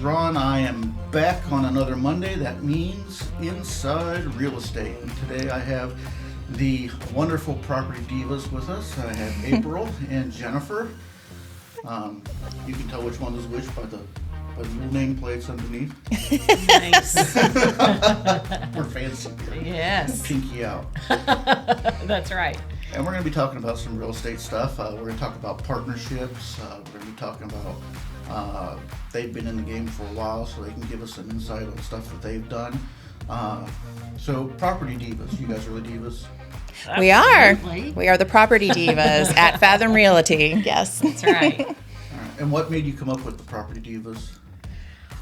Ron. I am back on another Monday. That means Inside Real Estate. And today I have the wonderful Property Divas with us. I have April and Jennifer. You can tell which one is which by the little nameplates underneath. Nice. We're fancy here. Yes. Pinky out. That's right. And we're going to be talking about some real estate stuff. We're going to talk about partnerships. We're going to be talking about, they've been in the game for a while, so they can give us some insight on stuff that they've done. So Property Divas, you guys are the divas? We are. Absolutely. We are the Property Divas at Fathom Realty. Yes. That's right. All right. And what made you come up with the Property Divas?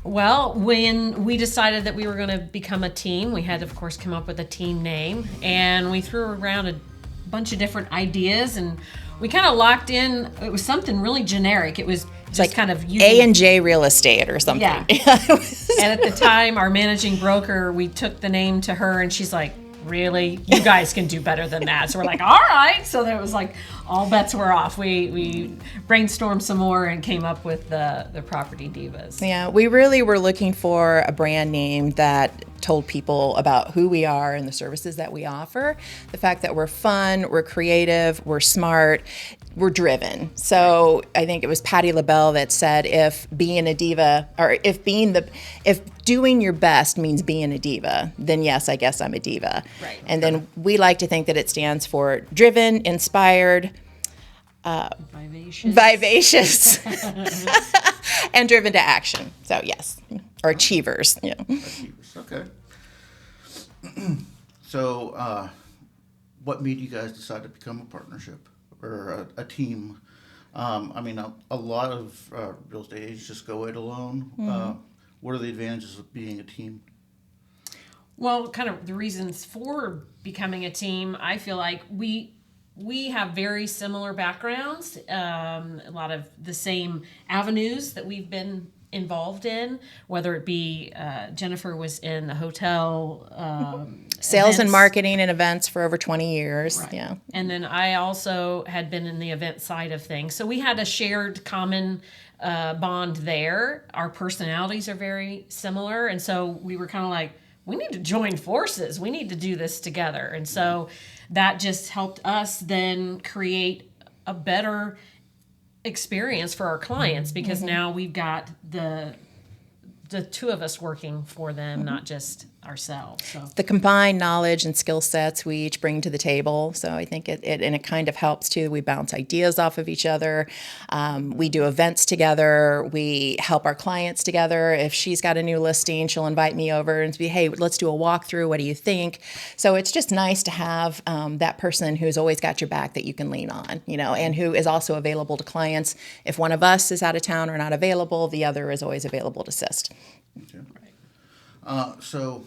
Well, when we decided that we were going to become a team, we had, of course, come up with a team name, and we threw around a bunch of different ideas, and we kind of locked in. It was something really generic. It was just Like kind of using, A&J Real Estate or something. Yeah. And at the time, our managing broker, we took the name to her, and she's like, "Really? You guys can do better than that." So we're like, "All right." So there was like, all bets were off. We brainstormed some more and came up with the Property Divas. Yeah, we really were looking for a brand name that told people about who we are and the services that we offer. The fact that we're fun, we're creative, we're smart, we're driven. So I think it was Patti LaBelle that said, if being a diva, or if doing your best means being a diva, then yes, I guess I'm a diva. Right. And then we like to think that it stands for driven, inspired, vivacious, and driven to action. So yes, or achievers. Yeah. Okay. So, what made you guys decide to become a partnership or a team? I mean, a lot of real estate agents just go it alone. Mm-hmm. What are the advantages of being a team? Well, kind of the reasons for becoming a team, I feel like we have very similar backgrounds, a lot of the same avenues that we've been involved in, whether it be Jennifer was in the hotel Sales events. and marketing and events for over 20 years. Right. Yeah. And then I also had been in the event side of things. So we had a shared common bond there. Our personalities are very similar. And so we were kind of like, we need to join forces. We need to do this together. And so that just helped us then create a better experience for our clients, because now we've got the two of us working for them, not just ourselves. So The combined knowledge and skill sets we each bring to the table. So I think it kind of helps too. We bounce ideas off of each other. We do events together. We help our clients together. If she's got a new listing, she'll invite me over and be, "Hey, let's do a walkthrough. What do you think?" So it's just nice to have that person who's always got your back that you can lean on, and who is also available to clients. If one of us is out of town or not available, the other is always available to assist. Okay. So,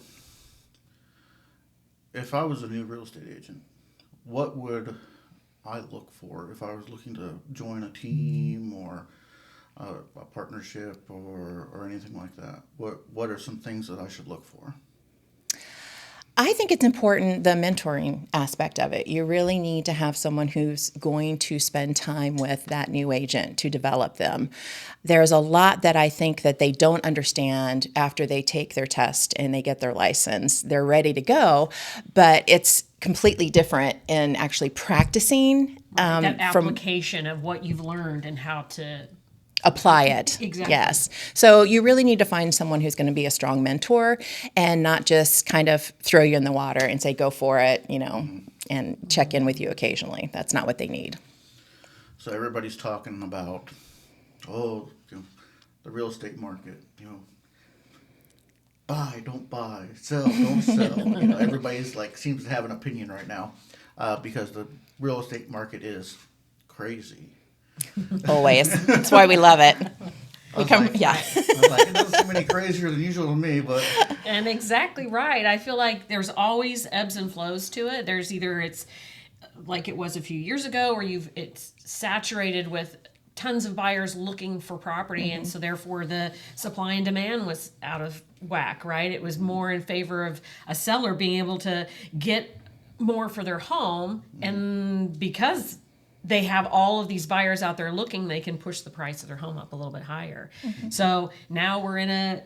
if I was a new real estate agent, what would I look for if I was looking to join a team or a partnership or anything like that? What are some things that I should look for? I think it's important, the mentoring aspect of it. You really need to have someone who's going to spend time with that new agent to develop them. There's a lot that I think that they don't understand after they take their test and they get their license. They're ready to go, but it's completely different in actually practicing. that application of what you've learned and how to apply it. Exactly. Yes. So you really need to find someone who's going to be a strong mentor and not just kind of throw you in the water and say, go for it, and check in with you occasionally. That's not what they need. So everybody's talking about, the real estate market, buy, don't buy, sell, don't sell. Everybody's seems to have an opinion right now because the real estate market is crazy. Always. That's why we love it. I was like, it doesn't seem any crazier than usual to me, but. And exactly right. I feel like there's always ebbs and flows to it. There's either it's like it was a few years ago, or it's saturated with tons of buyers looking for property, and so therefore the supply and demand was out of whack, right? It was more in favor of a seller being able to get more for their home, and because they have all of these buyers out there looking, they can push the price of their home up a little bit higher. So now we're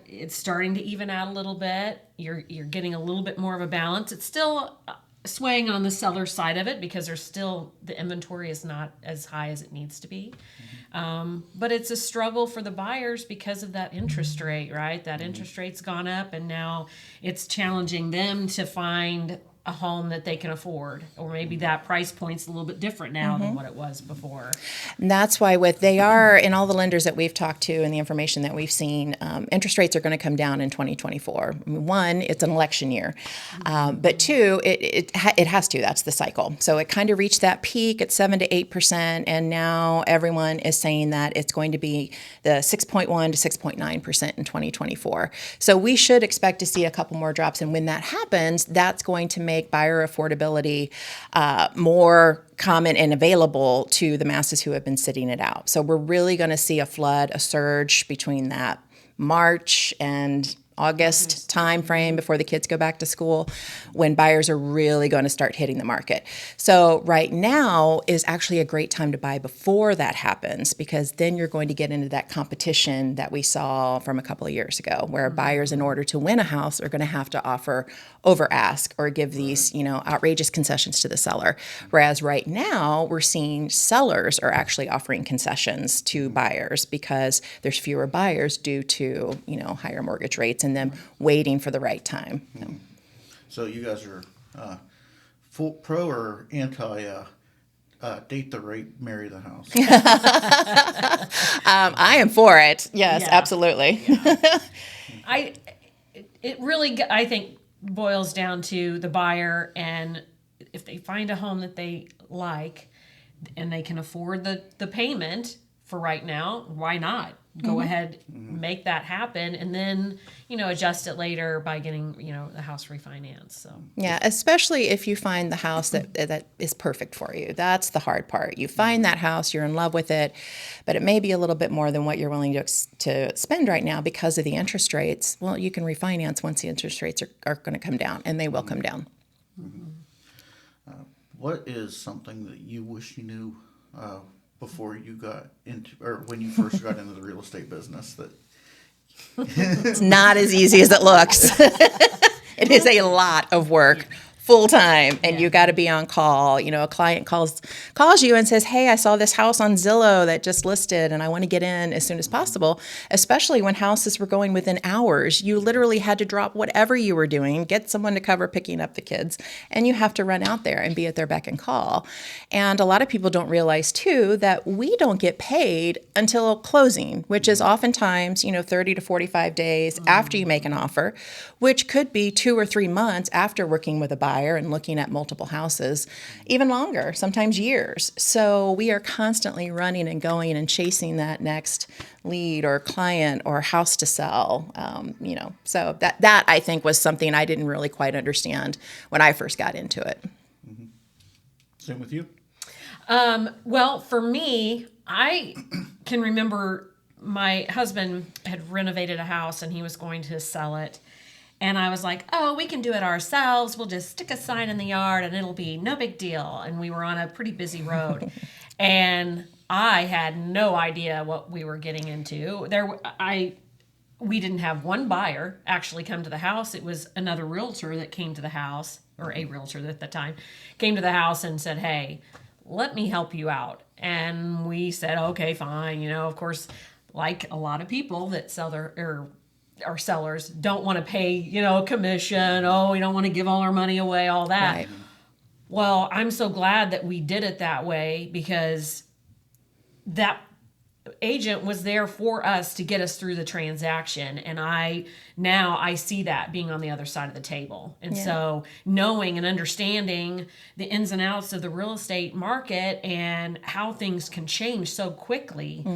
it's starting to even out a little bit. You're getting a little bit more of a balance. It's still swaying on the seller side of it because the inventory is not as high as it needs to be. But it's a struggle for the buyers because of that interest rate, right? That interest rate's gone up, and now it's challenging them to find a home that they can afford, or maybe that price point's a little bit different now than what it was before. And that's why they are, in all the lenders that we've talked to and the information that we've seen, interest rates are going to come down in 2024. I mean, one, it's an election year, but two, it has to. That's the cycle. So it kind of reached that peak at 7 to 8%, and now everyone is saying that it's going to be the 6.1 to 6.9% in 2024. So we should expect to see a couple more drops, and when that happens, that's going to make buyer affordability more common and available to the masses who have been sitting it out. So we're really going to see a surge between that March and August time frame before the kids go back to school, when buyers are really going to start hitting the market. So right now is actually a great time to buy before that happens, because then you're going to get into that competition that we saw from a couple of years ago, where buyers, in order to win a house, are going to have to offer over ask or give these, outrageous concessions to the seller. Whereas right now we're seeing sellers are actually offering concessions to buyers because there's fewer buyers due to, higher mortgage rates and them waiting for the right time. So you guys are full pro or anti date the rate, marry the house? I am for it. Yes, Yeah. absolutely. It really, I think, boils down to the buyer, and if they find a home that they like and they can afford the payment for right now, why not? Go ahead, make that happen, and then, adjust it later by getting, the house refinanced. So Yeah, especially if you find the house that is perfect for you. That's the hard part. You find that house, you're in love with it, but it may be a little bit more than what you're willing to spend right now because of the interest rates. Well, you can refinance once the interest rates are going to come down, and they will come down. What is something that you wish you knew before you got into, or when you first got into the real estate business, that It's not as easy as it looks. It is a lot of work, full time, and you got to be on call. A client calls you and says, "Hey, I saw this house on Zillow that just listed, and I want to get in as soon as possible." Especially when houses were going within hours, you literally had to drop whatever you were doing, get someone to cover picking up the kids, and you have to run out there and be at their beck and call. And a lot of people don't realize too that we don't get paid until closing, which is oftentimes 30 to 45 days after you make an offer, which could be 2 or 3 months after working with a buyer and looking at multiple houses, even longer, sometimes years. So we are constantly running and going and chasing that next lead or client or house to sell. So that I think was something I didn't really quite understand when I first got into it. same with you? Well, for me, I can remember my husband had renovated a house and he was going to sell it. And I was like, oh, we can do it ourselves. We'll just stick a sign in the yard and it'll be no big deal. And we were on a pretty busy road. And I had no idea what we were getting into. We didn't have one buyer actually come to the house. It was another realtor that came to the house, or a realtor at the time, came to the house and said, "Hey, let me help you out." And we said, okay, fine. Of course, like a lot of people that sell our sellers don't want to pay, a commission. Oh, we don't want to give all our money away, all that. Right. Well, I'm so glad that we did it that way, because that agent was there for us to get us through the transaction. And I see that being on the other side of the table. And so knowing and understanding the ins and outs of the real estate market and how things can change so quickly,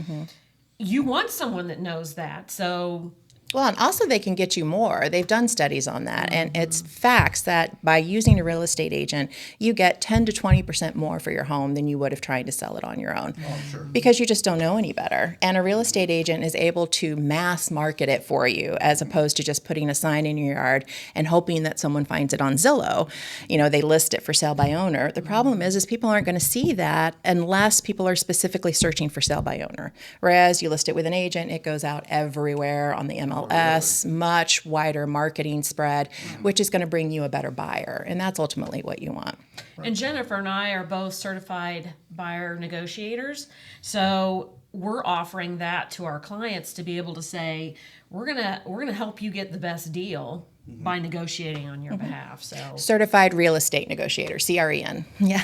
you want someone that knows that. So Well, and also they can get you more. They've done studies on that, and it's facts that by using a real estate agent, you get 10 to 20% more for your home than you would have tried to sell it on your own. Oh, sure. Because you just don't know any better. And a real estate agent is able to mass market it for you as opposed to just putting a sign in your yard and hoping that someone finds it on Zillow. You know, they list it for sale by owner. The problem is people aren't going to see that unless people are specifically searching for sale by owner. Whereas you list it with an agent, it goes out everywhere on the MLS, much wider marketing spread, which is going to bring you a better buyer. And that's ultimately what you want. And Jennifer and I are both certified buyer negotiators. So we're offering that to our clients to be able to say, we're gonna help you get the best deal by negotiating on your behalf. So Certified real estate negotiator, CREN. Yeah.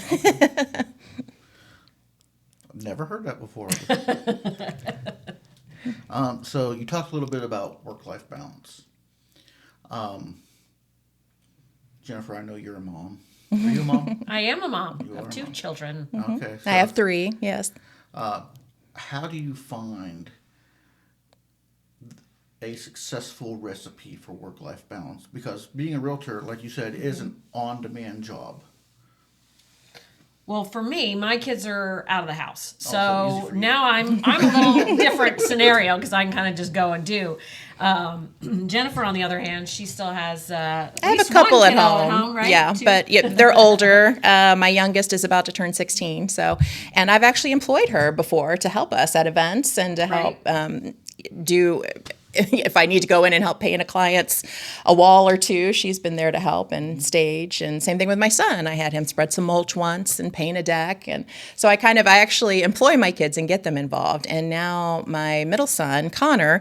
I've never heard that before. So you talked a little bit about work-life balance. Jennifer, I know you're a mom. Are you a mom? I am a mom You are of a 2 mom. children. Okay. So I have 3, yes. how do you find a successful recipe for work-life balance? Because being a realtor, like you said, is an on-demand job. Well, for me, my kids are out of the house, so easy so for you. now I'm a little different scenario because I can kind of just go and do. Jennifer, on the other hand, she still has. I have a couple at home. right? Yeah, 2? but they're older. My youngest is about to turn 16. So, and I've actually employed her before to help us at events and to help do. If I need to go in and help paint a wall or 2, she's been there to help and stage. And same thing with my son. I had him spread some mulch once and paint a deck. And so I actually employ my kids and get them involved. And now my middle son, Connor,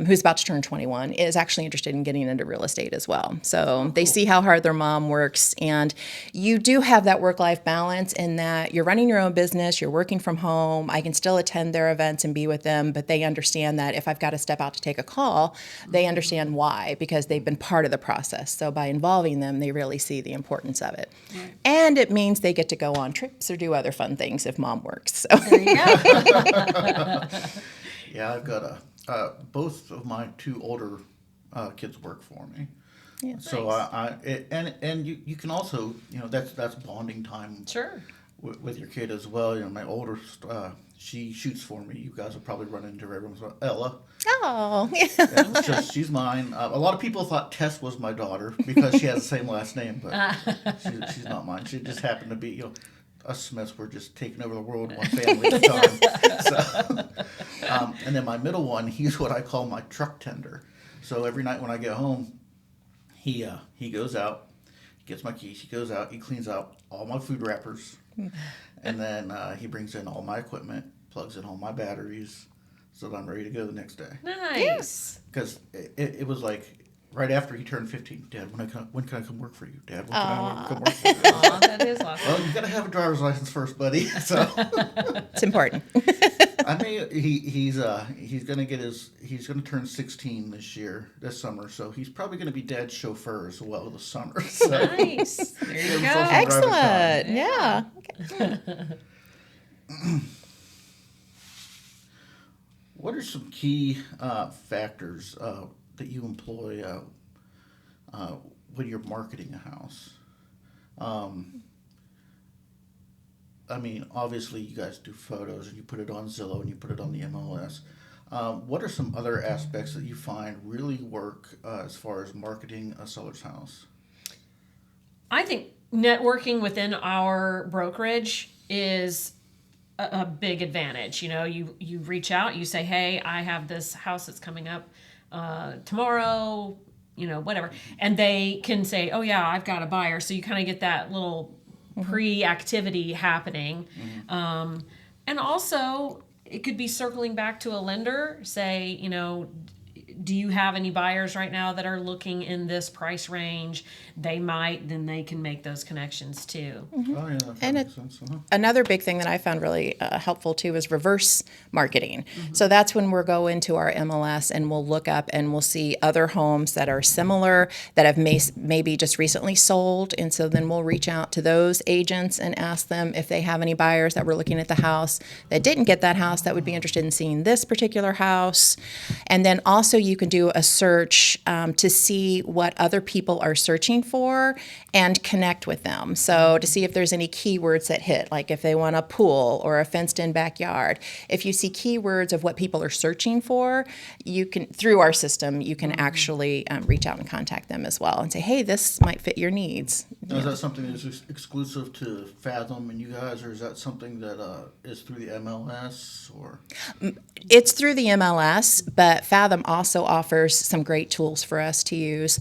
who's about to turn 21, is actually interested in getting into real estate as well. So they see how hard their mom works. And you do have that work-life balance in that you're running your own business, you're working from home. I can still attend their events and be with them, but they understand that if I've got to step out to take a call, they understand why, because they've been part of the process. So by involving them, they really see the importance of it. Right. And it means they get to go on trips or do other fun things if mom works. So. There you go. Yeah, I've got both of my 2 older kids work for me. Yeah. So Nice. and you can also, that's bonding time Sure. with your kid as well. My oldest, she shoots for me. You guys will probably run into her every once in a while. Ella. Oh, Yeah, she's mine. A lot of people thought Tess was my daughter because she has the same last name, but she's not mine. She just happened to be, us Smiths were just taking over the world one family at a time. So, and then my middle one, he's what I call my truck tender. So every night when I get home, he goes out, he gets my keys, he goes out, he cleans out all my food wrappers, and then he brings in all my equipment, plugs in all my batteries, so that I'm ready to go the next day. Nice. Because it was like right after he turned 15, Dad, when can I come work for you? Dad, when can I come work for you? Aw, that is awesome. Well, you got to have a driver's license first, buddy. So it's important. I mean, he's gonna turn 16 this summer, so he's probably gonna be Dad's chauffeur as well this summer. So. Nice. There you go. Excellent. Yeah. Okay. What are some key factors that you employ when you're marketing a house? I mean, obviously, you guys do photos and you put it on Zillow and you put it on the MLS. What are some other aspects that you find really work as far as marketing a seller's house? I think networking within our brokerage is a big advantage. You reach out, you say, hey, I have this house that's coming up tomorrow, whatever. And they can say, oh yeah, I've got a buyer. So you kind of get that little pre-activity happening. And also it could be circling back to a lender, say, do you have any buyers right now that are looking in this price range? Then they can make those connections too. Oh, yeah, that makes sense. Another big thing that I found really helpful too is reverse marketing. So that's when we'll go into our MLS and we'll look up and we'll see other homes that are similar that have maybe just recently sold. And so then we'll reach out to those agents and ask them if they have any buyers that were looking at the house that didn't get that house that would be interested in seeing this particular house. And then also you can do a search to see what other people are searching for and connect with them. So to see if there's any keywords that hit, like if they want a pool or a fenced-in backyard. If you see keywords of what people are searching for, you can, through our system, you can actually reach out and contact them as well and say, hey, this might fit your needs. Now, is that something that's exclusive to Fathom and you guys, or is that something that is through the MLS? Or It's through the MLS, but Fathom also offers some great tools for us to use.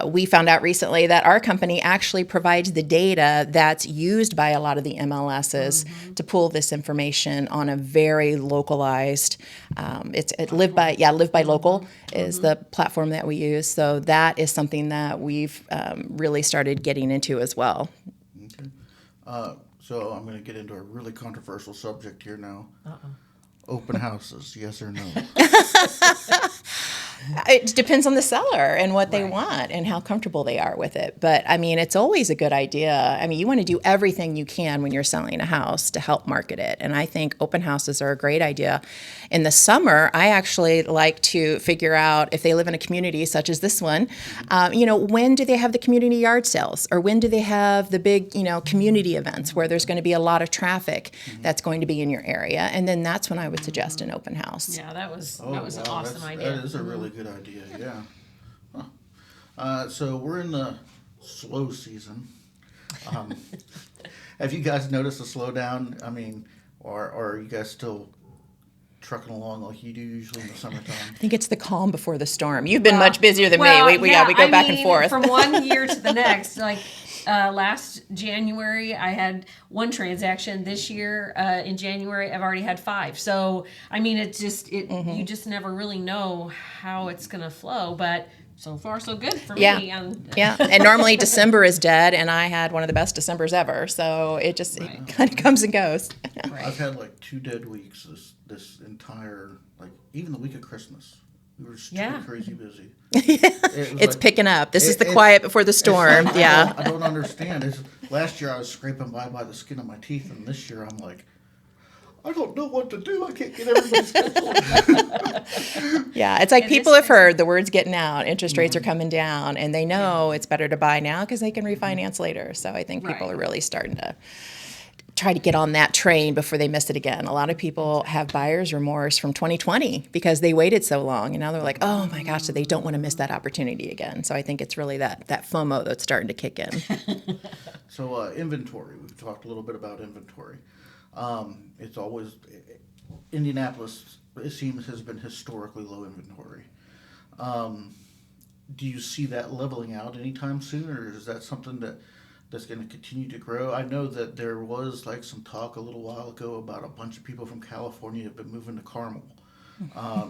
We found out recently that our company actually provides the data that's used by a lot of the MLSs to pull this information on a very localized. It's Live by Local is the platform that we use. So that is something that we've really started getting into as well. Okay. So I'm going to get into a really controversial subject here now. Open houses, yes or no? It depends on the seller and what they want and how comfortable they are with it. But I mean, it's always a good idea. I mean, you want to do everything you can when you're selling a house to help market it. And I think open houses are a great idea. In the summer, I actually like to figure out if they live in a community such as this one, when do they have the community yard sales, or when do they have the big, community events where there's going to be a lot of traffic that's going to be in your area. And then that's when I would suggest an open house. Yeah, that was an wow, awesome idea. That is a really good idea, yeah. Huh. So we're in the slow season. Have you guys noticed a slowdown? I mean, or are you guys still trucking along like you do usually in the summertime? I think it's the calm before the storm. You've been much busier than me. We go back and forth. From one year to the next, like last January, I had one transaction. This year, in January, I've already had 5. So, I mean, you just never really know how it's going to flow. But so far, so good for me. Yeah. And normally December is dead, and I had one of the best Decembers ever. So it just it kind of comes and goes. I've had like 2 dead weeks this entire, even the week of Christmas. We were stupid crazy busy. It's picking up. This is the quiet before the storm. I don't understand. Last year I was scraping by the skin of my teeth, and this year I'm like, I don't know what to do. I can't get everybody's schedule. Yeah, it's like people have heard the word's getting out. Interest rates are coming down, and they know it's better to buy now because they can refinance later. So I think people are really starting to try to get on that train before they miss it again. A lot of people have buyer's remorse from 2020 because they waited so long, and now they're like, oh my gosh, so they don't want to miss that opportunity again. So I think it's really that FOMO that's starting to kick in. So inventory, we've talked a little bit about inventory. It's always, Indianapolis, it seems, has been historically low inventory. Do you see that leveling out anytime soon, or is that something that's going to continue to grow? I know that there was some talk a little while ago about a bunch of people from California have been moving to Carmel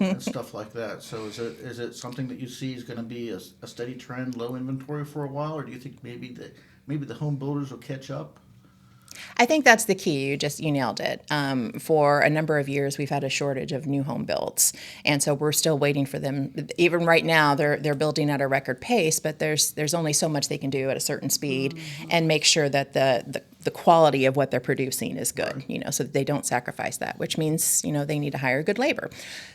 and stuff like that. So is it something that you see is going to be a steady trend, low inventory for a while, or do you think maybe the home builders will catch up? I think that's the key. You nailed it. For a number of years, we've had a shortage of new home builds, and so we're still waiting for them. Even right now, they're building at a record pace, but there's only so much they can do at a certain speed and make sure that the quality of what they're producing is good. So that they don't sacrifice that, which means they need to hire good labor.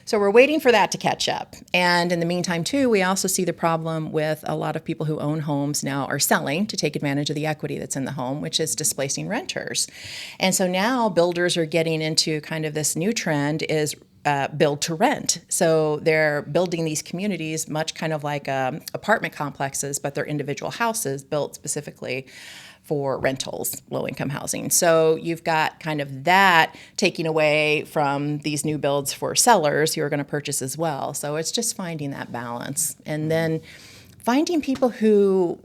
So we're waiting for that to catch up. And in the meantime, too, we also see the problem with a lot of people who own homes now are selling to take advantage of the equity that's in the home, which is displacing renters. And so now builders are getting into kind of this new trend is build to rent. So they're building these communities much kind of like apartment complexes, but they're individual houses built specifically for rentals, low-income housing. So you've got kind of that taking away from these new builds for sellers who are going to purchase as well. So it's just finding that balance. And then finding people who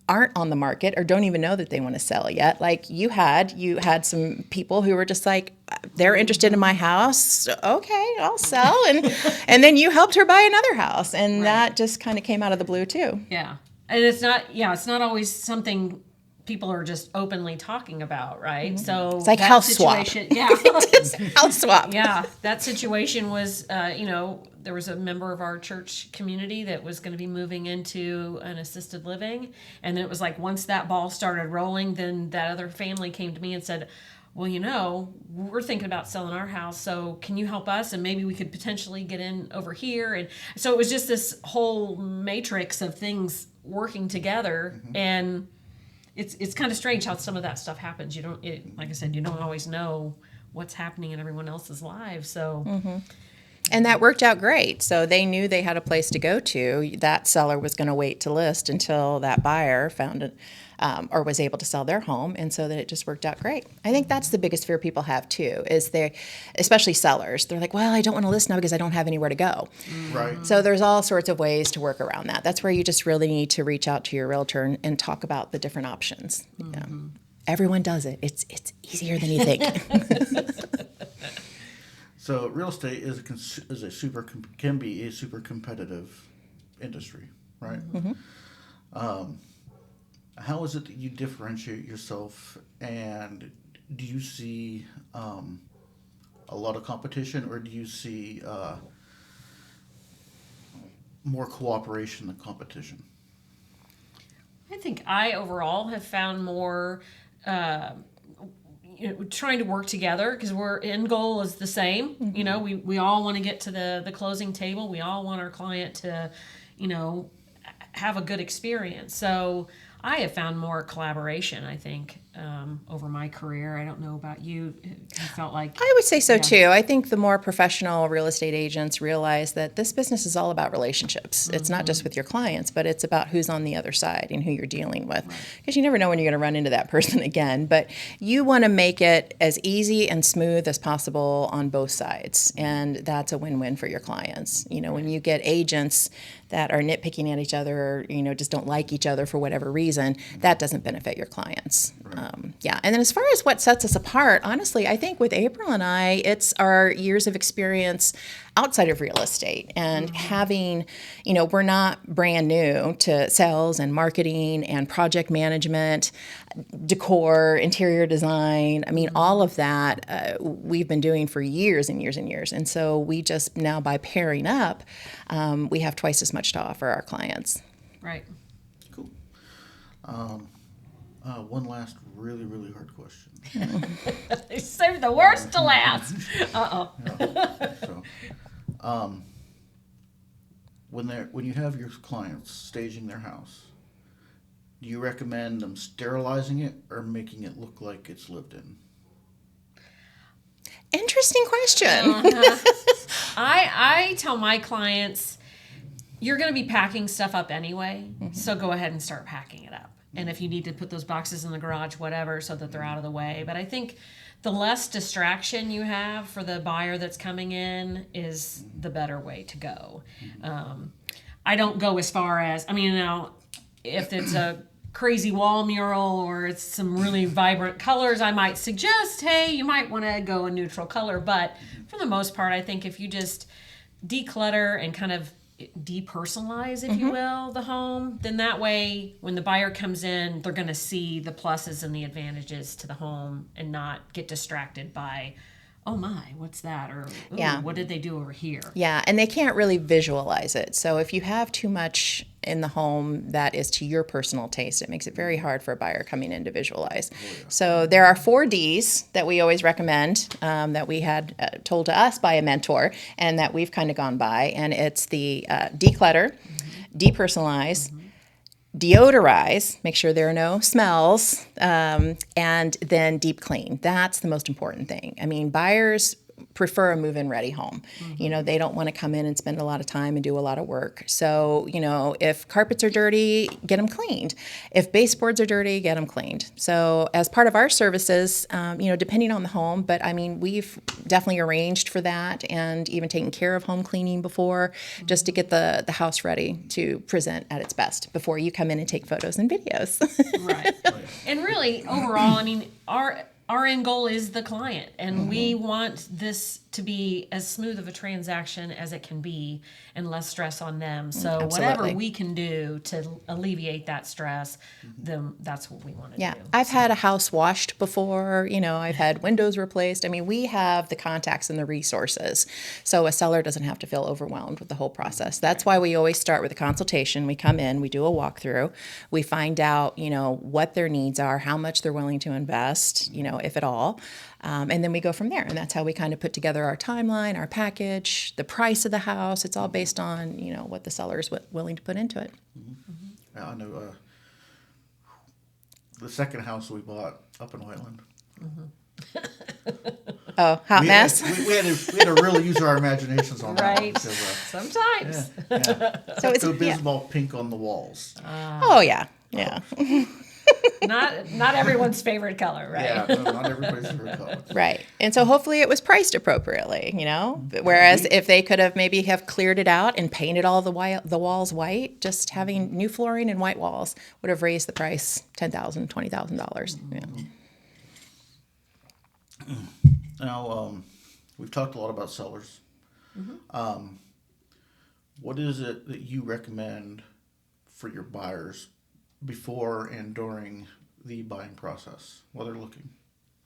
aren't on the market or don't even know that they want to sell yet. Like you had some people who were just like, they're interested in my house. Okay, I'll sell. And then you helped her buy another house. And that just kind of came out of the blue too. Yeah. And it's not always something people are just openly talking about, right? So it's like house swap. Yeah. House swap. Yeah. That situation was, there was a member of our church community that was going to be moving into an assisted living. And then it was like once that ball started rolling, then that other family came to me and said, well, you know, we're thinking about selling our house, so can you help us? And maybe we could potentially get in over here. And so it was just this whole matrix of things working together. And it's kind of strange how some of that stuff happens. You don't, like I said, you don't always know what's happening in everyone else's lives. So. And that worked out great. So they knew they had a place to go to. That seller was going to wait to list until that buyer found it or was able to sell their home. And so that it just worked out great. I think that's the biggest fear people have too, is especially sellers. They're like, well, I don't want to list now because I don't have anywhere to go. Right. So there's all sorts of ways to work around that. That's where you just really need to reach out to your realtor and talk about the different options. Yeah. Everyone does it. It's easier than you think. So real estate can be a super competitive industry, right? How is it that you differentiate yourself, and do you see a lot of competition, or do you see more cooperation than competition? I think I overall have found more trying to work together, because our end goal is the same. You know, we all want to get to the closing table. We all want our client to, you know, have a good experience. So I have found more collaboration, I think, over my career. I don't know about you. You felt like... I would say so too. I think the more professional real estate agents realize that this business is all about relationships. It's not just with your clients, but it's about who's on the other side and who you're dealing with. Because you never know when you're going to run into that person again. But you want to make it as easy and smooth as possible on both sides. And that's a win-win for your clients. You know, when you get agents that are nitpicking at each other, or, you know, just don't like each other for whatever reason, that doesn't benefit your clients. Yeah. And then as far as what sets us apart, honestly, I think with April and I, it's our years of experience outside of real estate and having, you know, we're not brand new to sales and marketing and project management, decor, interior design. I mean, all of that we've been doing for years and years and years. And so we just now, by pairing up, we have twice as much to offer our clients. Right. Cool. One last really, really hard question. They saved the worst to last. So, when you have your clients staging their house, do you recommend them sterilizing it or making it look like it's lived in? Interesting question. I tell my clients, you're going to be packing stuff up anyway, so go ahead and start packing it up. And if you need to put those boxes in the garage, whatever, so that they're out of the way. But I think the less distraction you have for the buyer that's coming in is the better way to go. I don't go as far as, I mean, now, if it's a crazy wall mural or it's some really vibrant colors, I might suggest, hey, you might want to go a neutral color. But for the most part, I think if you just declutter and kind of depersonalize, if you will, the home, then that way when the buyer comes in, they're going to see the pluses and the advantages to the home and not get distracted by, oh my, what's that? Or what did they do over here? Yeah, and they can't really visualize it. So if you have too much in the home that is to your personal taste, it makes it very hard for a buyer coming in to visualize. So there are 4 Ds that we always recommend that we had told to us by a mentor and that we've kind of gone by. And it's the declutter, depersonalize, deodorize, make sure there are no smells, and then deep clean. That's the most important thing. I mean, buyers prefer a move-in ready home. You know, they don't want to come in and spend a lot of time and do a lot of work. So, you know, if carpets are dirty, get them cleaned. If baseboards are dirty, get them cleaned. So as part of our services, you know, depending on the home, but I mean, we've definitely arranged for that and even taken care of home cleaning before, just to get the house ready to present at its best before you come in and take photos and videos. Right. And really, overall, I mean, our end goal is the client, and we want this to be as smooth of a transaction as it can be and less stress on them. So Absolutely. whatever we can do to alleviate that stress, then that's what we want to Yeah, do. I've had a house washed before, I've had windows replaced. I mean, we have the contacts and the resources. So a seller doesn't have to feel overwhelmed with the whole process. That's why we always start with a consultation. We come in, we do a walkthrough, we find out, what their needs are, how much they're willing to invest, if at all. And then we go from there. And that's how we kind of put together our timeline, our package, the price of the house. It's all based on, what the seller is willing to put into it. Yeah, I know the second house we bought up in Whiteland. Oh, hot We mess? we had to really use our imaginations on that one. Right. Because, Sometimes. So it's, the yeah. baseball pink on the walls. Oh, yeah. Yeah. Not everyone's favorite color, right? Yeah, no, not everybody's favorite color. Right. And so hopefully it was priced appropriately, Whereas if they could have maybe have cleared it out and painted all the walls white, just having new flooring and white walls would have raised the price $10,000, $20,000. Yeah. Now, we've talked a lot about sellers. What is it that you recommend for your buyers before and during the buying process while they're looking?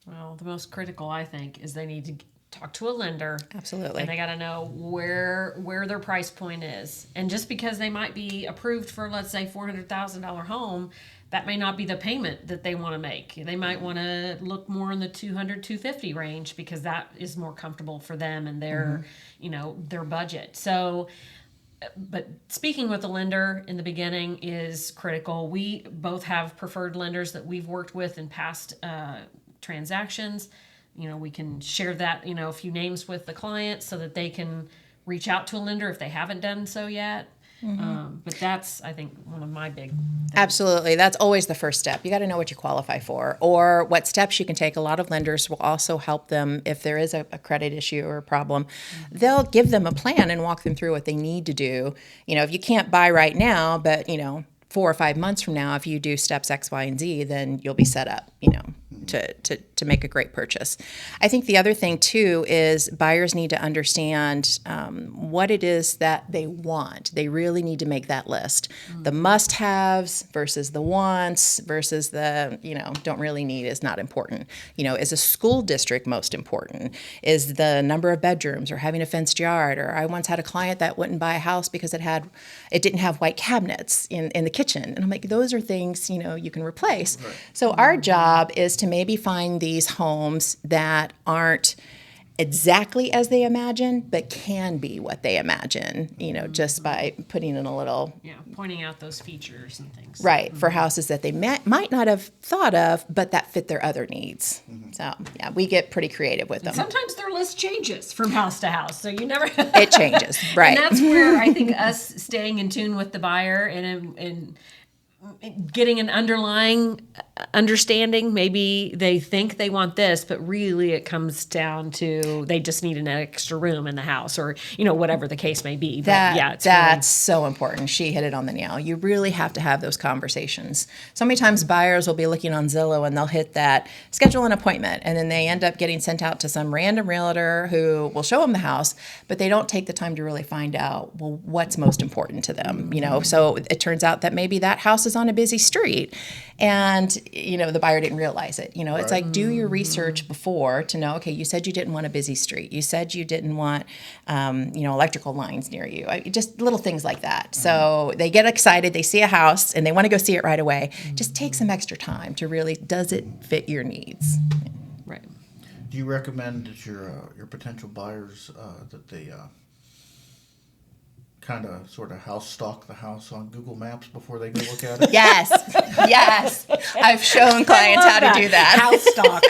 Well, the most critical, I think, is they need to talk to a lender. Absolutely. And they got to know where their price point is. And just because they might be approved for, let's say, $400,000 home, that may not be the payment that they want to make. They might want to look more in the $200, $250 range because that is more comfortable for them and their, their budget. So, but speaking with the lender in the beginning is critical. We both have preferred lenders that we've worked with in past transactions. We can share that, a few names with the client so that they can reach out to a lender if they haven't done so yet. But that's, I think, one of my big things. Absolutely. That's always the first step. You got to know what you qualify for or what steps you can take. A lot of lenders will also help them if there is a credit issue or a problem. They'll give them a plan and walk them through what they need to do. If you can't buy right now, but, 4 or 5 months from now, if you do steps X, Y, and Z, then you'll be set up, to make a great purchase. I think the other thing too is buyers need to understand what it is that they want. They really need to make that list. The must-haves versus the wants versus the, don't really need is not important. Is a school district most important? Is the number of bedrooms or having a fenced yard? Or I once had a client that wouldn't buy a house because it didn't have white cabinets in the kitchen. And I'm like, those are things, you can replace. Right. So our job is to maybe find these homes that aren't exactly as they imagine, but can be what they imagine, just by putting in a little... Yeah, pointing out those features and things. Right, for houses that they might not have thought of, but that fit their other needs. So, yeah, we get pretty creative with them. Sometimes their list changes from house to house, so you never... It changes, right. And that's where I think us staying in tune with the buyer and getting an underlying understanding. Maybe they think they want this, but really it comes down to they just need an extra room in the house, or whatever the case may be. But That's so important. She hit it on the nail. You really have to have those conversations. So many times buyers will be looking on Zillow and they'll hit that schedule an appointment, and then they end up getting sent out to some random realtor who will show them the house, but they don't take the time to really find out, well, what's most important to them. So it turns out that maybe that house is on a busy street, and the buyer didn't realize it. It's like, do your research before to know, okay, you said you didn't want a busy street. You said you didn't want, electrical lines near you. Just little things like that. So they get excited, they see a house, and they want to go see it right away. Just take some extra time to really, does it fit your needs? Right. Do you recommend that your potential buyers that they kind of sort of house stalk the house on Google Maps before they go look at it? Yes. I've shown clients how to do that. House stock.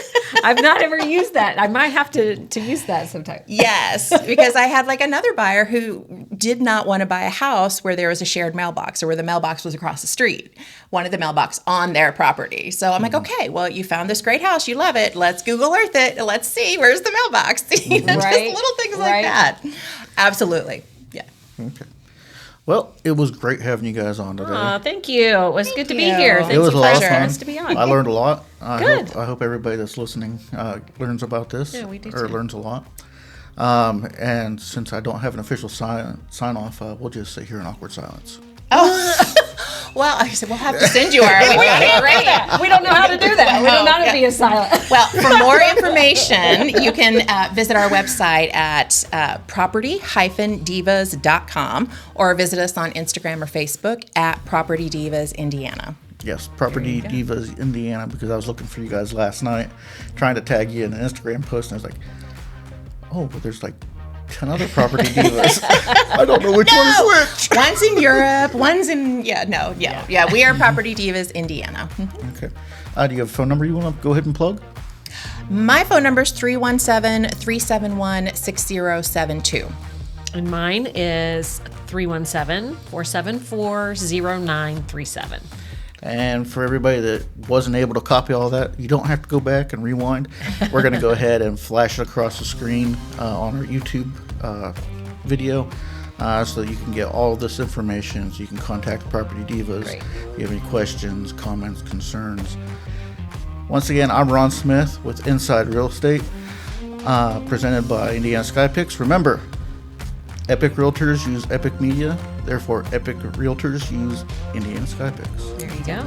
I've not ever used that. I might have to use that sometime. Yes, because I had another buyer who did not want to buy a house where there was a shared mailbox or where the mailbox was across the street. Wanted the mailbox on their property. So I'm like, okay, well, you found this great house. You love it. Let's Google Earth it. Let's see, where's the mailbox? Just little things like that. Absolutely. Yeah. Okay. Well, it was great having you guys on today. Thank you. It was good to be here. Thanks It was a lot of for fun. us to be on. I learned a lot. Good. I hope everybody that's listening learns about this. Yeah, we do or too. learns a lot. And since I don't have an official sign off, we'll just sit here in awkward silence. Well, I said we'll have to send you our. We don't know how to do that. We don't know how to be a silent. Well, for more information, you can visit our website at property-divas.com or visit us on Instagram or Facebook at Property Divas Indiana. Yes, Property Divas Indiana, because I was looking for you guys last night, trying to tag you in an Instagram post, and I was like, oh, but there's like 10 other Property Divas. I don't know which one is which. One's in Europe, one's in, we are Property Divas Indiana. Okay. Do you have a phone number you want to go ahead and plug? My phone number is 317-371-6072. And mine is 317-474-0937. And for everybody that wasn't able to copy all that, you don't have to go back and rewind. We're going to go ahead and flash it across the screen on our YouTube video so that you can get all this information, so you can contact Property Divas. Great. If you have any questions, comments, concerns. Once again, I'm Ron Smith with Inside Real Estate, presented by Indiana Sky Picks. Remember, Epic Realtors use Epic Media, therefore Epic Realtors use Indiana Sky Picks. There you go.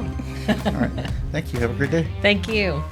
All right. Thank you. Have a great day. Thank you.